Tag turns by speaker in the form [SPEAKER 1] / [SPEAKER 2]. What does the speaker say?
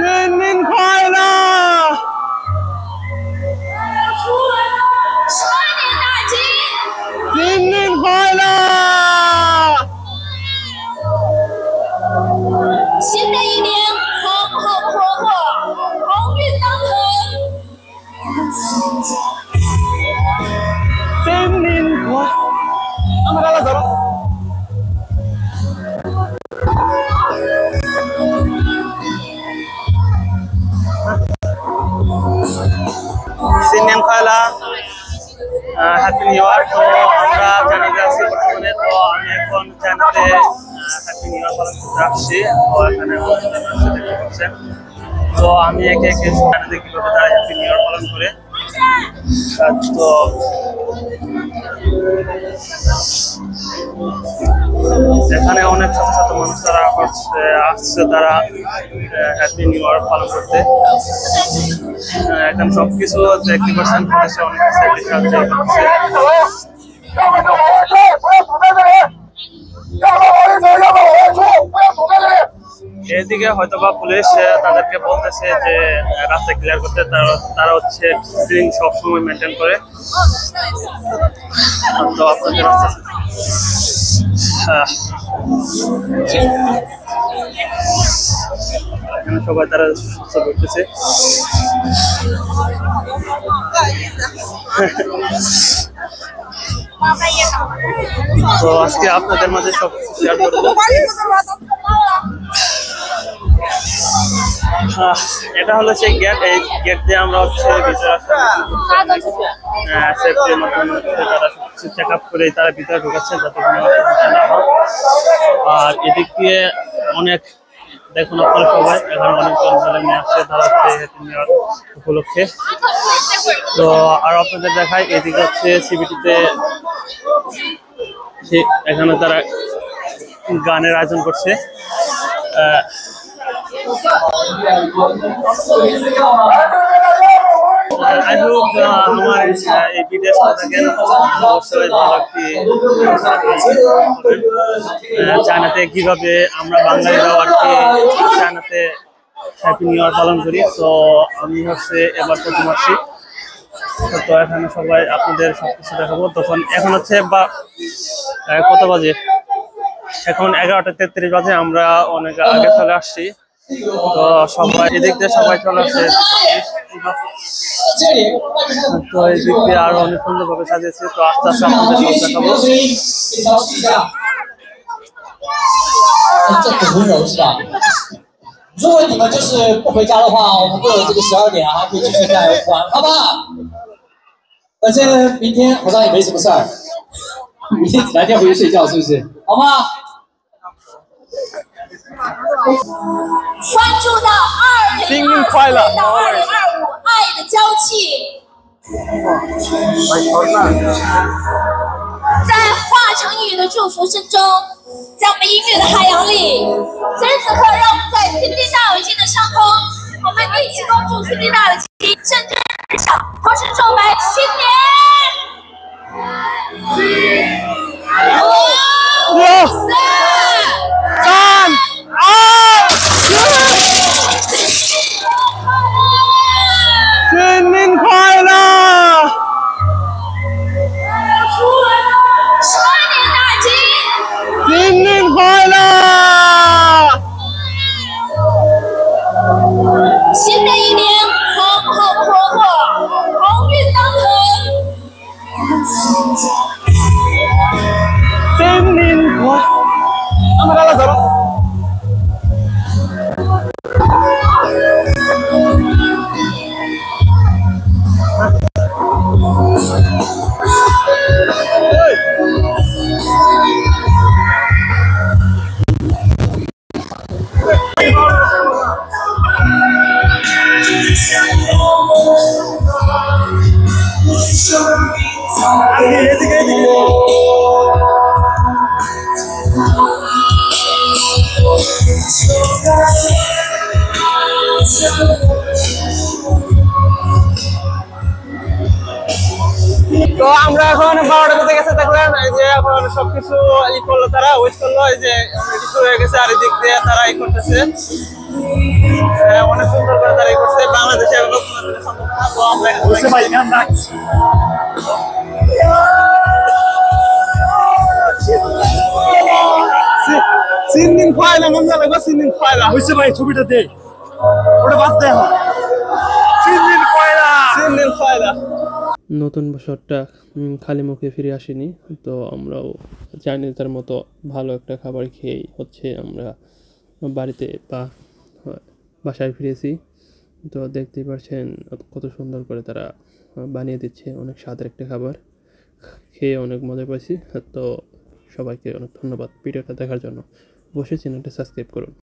[SPEAKER 1] 新年快乐！新年快乐！
[SPEAKER 2] 新的一年，红红火火，鸿运当头。
[SPEAKER 1] 新年快乐！咱们走了。新年快乐！হ্যাপি new year. তো আমরা জানিয়ে আসছি বর্তমানে। তো আমি এখন জানাতে হ্যাপি নিউ ইয়ার পালন করতে আসছি। তো এখানে দেখতে পাচ্ছেন। তো আমি একে একে জানাতে কিভাবে তারা হ্যাপি নিউ ইয়ার পালন করে। তো এখানে অনেক ছোট ছোট মানুষ তারা আসছে তারা হ্যাপি নিউ ইয়ার পালন করতে। এখন সবকিছু দেখতে পাচ্ছেন অনেক সাহায্য করছে। এদিকে হয়তোবা পুলিশ তাদেরকে বলতেছে যে রাস্তা ক্লিয়ার করতে। তারা হচ্ছে ডিসিপ্লিন সবসময় মেনটেন করে। তো আপনাদের এখানে সবাই তারা সুস্থ করতেছে। তো আজকে আপনাদের মাঝে সব শেয়ার করবো। এটা হলো সেই গেট। এই গেট দিয়ে আমরা হচ্ছে ভিতরে সেফটির মাধ্যমে তারা সবকিছু চেক আপ করে তারা ভিতরে ঢুকাচ্ছে যাতে কোনো না হয়। আর এদিক দিয়ে অনেক দেখুন আপনারা সবাই এখানে অনেকজন নিয়ে আসছে তারা হ্যাপি নিউ ইয়ার উপলক্ষে। তো আর আপনাদের দেখায় এদিকে হচ্ছে সিবিটিতে এখানে তারা গানের আয়োজন করছে। I hope আমার এই ভিডিওটা দেখেন অবশ্যই ভালো একটি চায়নাতে কিভাবে আমরা বাঙালিরাও আর কি চায়নাতে হ্যাপি নিউ ইয়ার পালন করি। তো আমি হচ্ছে এবার প্রথম আসছি। তো এখানে সবাই আপনাদের সবকিছু দেখাবো। তখন এখন হচ্ছে বা কত বাজে, এখন 11:33 বাজে। আমরা অনেক আগে চলে আসছি। তো সবাই এদিক দিয়ে সবাই চলে আসছে। তো এই দিক দিয়ে আরো অনেক সুন্দরভাবে সাজিয়েছে। তো আস্তে আস্তে আপনাদের সব দেখাবো।
[SPEAKER 3] 这很温柔是吧？如果你们就是不回家的话，我们过了这个12点啊，可以继续再玩，好不好？反正明天好像也没什么事儿，明天哪天回去睡觉是不是？好吗？
[SPEAKER 2] 关注到2024到2025爱的交际。在华晨宇的祝福声中，在我们音乐的海洋里，此时此刻，让我们在 CBD 大有金的上空，我们一起恭祝 CBD 大有金蒸蒸日上，同时祝白新年。5、4、3、
[SPEAKER 1] 新年快乐！新年快乐！
[SPEAKER 2] 新的一年，红红火火，鸿运当头。
[SPEAKER 1] 新 তো আমরা এখন 12টা বেজে গেছে দেখলেন, এই যে এখন সবকিছু ই করলো, তারা ওয়েট করলো, এই যে কিছু হয়ে গেছে আর এদিক দিয়ে তারা ই করতেছে। অনেক সুন্দর করে তারা ই করছে। বাংলাদেশে এগুলো কোনোদিনও সম্ভব না। তো আমরা সিন্দিন খোয়াইলা মজা লাগবে, সিন্দিন খোয়াইলা হয়েছে ভাই, ছবিটা দে, ওটা বাদ দে এখন। সিন্দিন খোয়াইলা, সিন্দিন খোয়াইলা। নতুন বছরটা খালি মুখে ফিরে আসেনি, তো আমরাও চাইনিজদের মতো ভালো একটা খাবার খেয়েই হচ্ছে আমরা বাড়িতে বা বাসায় ফিরেছি। তো দেখতেই পাচ্ছেন কত সুন্দর করে তারা বানিয়ে দিচ্ছে, অনেক স্বাদের একটা খাবার, খেয়ে অনেক মজা পাইছি। তো সবাইকে অনেক ধন্যবাদ ভিডিওটা দেখার জন্য। অবশ্যই চ্যানেলটা সাবস্ক্রাইব করুন।